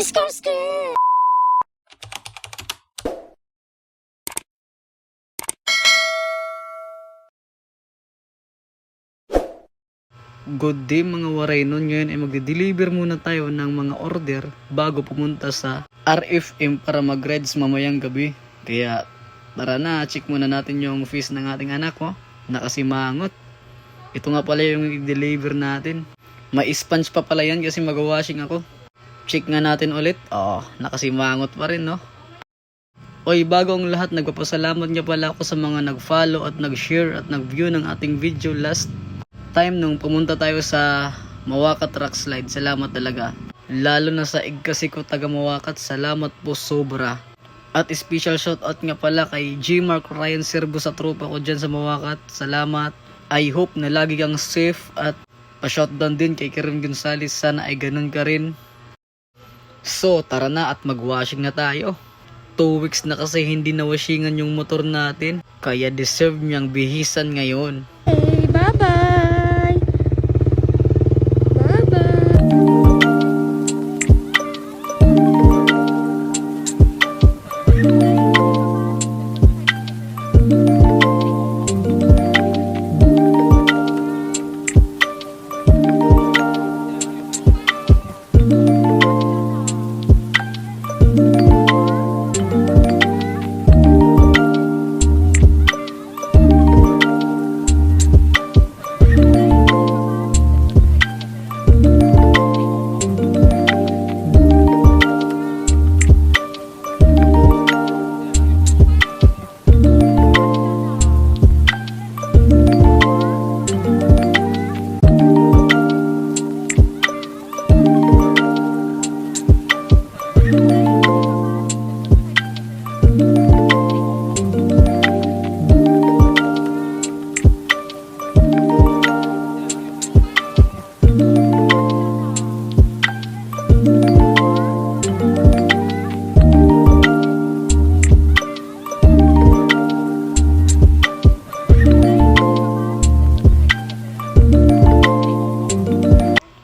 Skr. Good day mga waray, nun ngayon ay magde-deliver muna tayo ng mga order bago pumunta sa RFM para mag-rides mamayang gabi. Kaya tara na, check muna natin yung fees ng ating anak ko. Nakasimangot. Ito nga pala yung i-deliver natin. May sponge pa pala yan kasi mag-washing ako. Check nga natin ulit. Nakasimangot pa rin, no? Oy, bago ang lahat, nagpapasalamat nga pala ako sa mga nag-follow at nag-share at nag-view ng ating video last time nung pumunta tayo sa Mawakat Rock Slide. Salamat talaga. Lalo na sa kasi ko taga Mawakat. Salamat po sobra. At special shoutout nga pala kay G. Mark Ryan Servo sa tropa ko dyan sa Mawakat. Salamat. I hope na lagi kang safe at pa-shoutout din kay Karen Gonzalez. Sana ay ganun ka rin. So tara na at mag-washing na tayo. 2 weeks na kasi hindi na washingan yung motor natin. Kaya deserve niyang bihisan ngayon. Hey, bye-bye!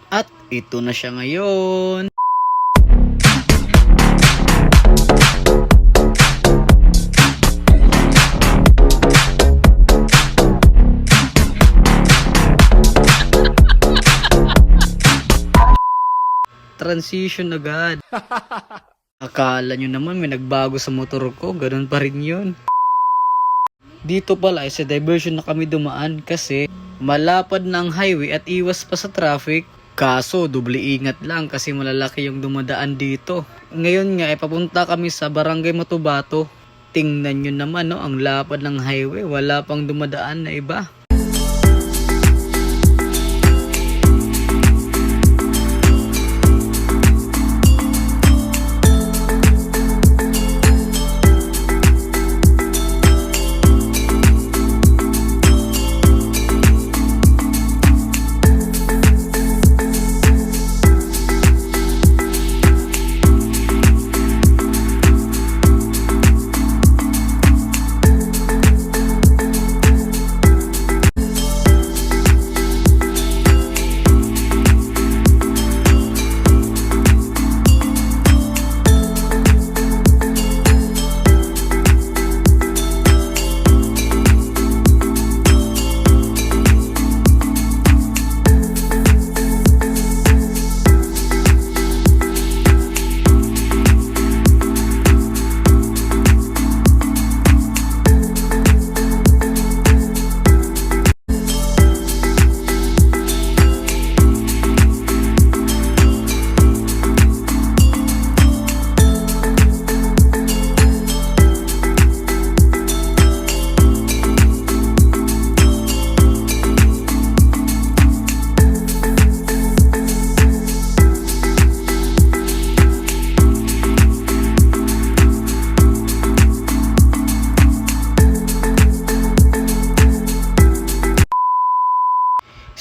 At ito na siya ngayon. Transition agad. Akala nyo naman may nagbago sa motor ko, ganun pa rin yun. Dito pala ay sa diversion na kami dumaan kasi malapad na ang highway at iwas pa sa traffic. Kaso doble ingat lang kasi malalaki yung dumadaan dito. Ngayon nga ay papunta kami sa Barangay Matubato. Tingnan nyo naman, no, ang lapad ng highway, wala pang dumadaan na iba.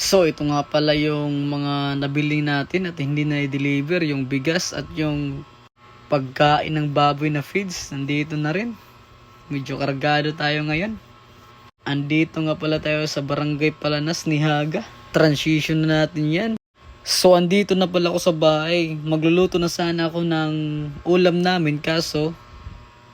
So ito nga pala yung mga nabili natin at hindi na i-deliver, yung bigas at yung pagkain ng baboy na feeds. Nandito na rin. Medyo kargado tayo ngayon. Andito nga pala tayo sa Barangay Palanas ni Haga. Transition na natin yan. So andito na pala ako sa bahay. Magluluto na sana ako ng ulam namin kaso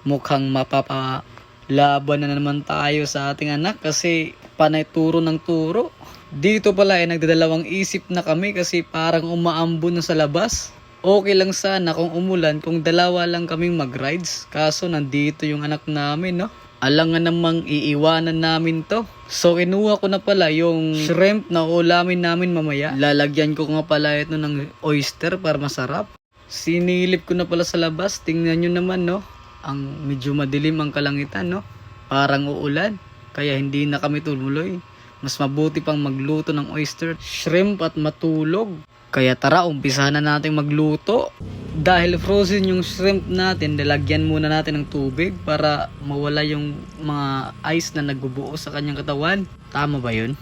mukhang mapapalaban na naman tayo sa ating anak kasi panay turo ng turo. Dito pala ay nagdadalawang isip na kami kasi parang umaambon na sa labas. Okay lang sana kung umulan kung dalawa lang kaming mag-rides. Kaso nandito yung anak namin, no? Alangan namang iiwanan namin to. So kinuha ko na pala yung shrimp na ulamin namin mamaya. Lalagyan ko nga pala ito ng oyster para masarap. Sinilip ko na pala sa labas. Tingnan nyo naman, no? Ang medyo madilim ang kalangitan, no? Parang uulan. Kaya hindi na kami tumuloy. Mas mabuti pang magluto ng oyster, shrimp at matulog. Kaya tara, umpisahan na natin magluto. Dahil frozen yung shrimp natin, nilagyan muna natin ng tubig para mawala yung mga ice na nagbubuo sa kanyang katawan. Tama ba yun?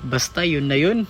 Basta yun na yun.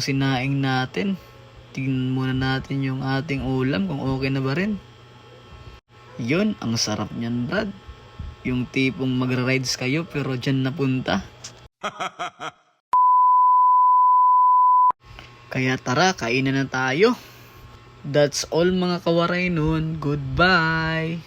yung sinaing natin. Tingnan muna natin yung ating ulam kung okay na ba rin. Yun, ang sarap niyan, Brad. Yung tipong magra-rides kayo pero dyan napunta. Kaya tara, kainan na tayo. That's all mga kawaray nun. Goodbye!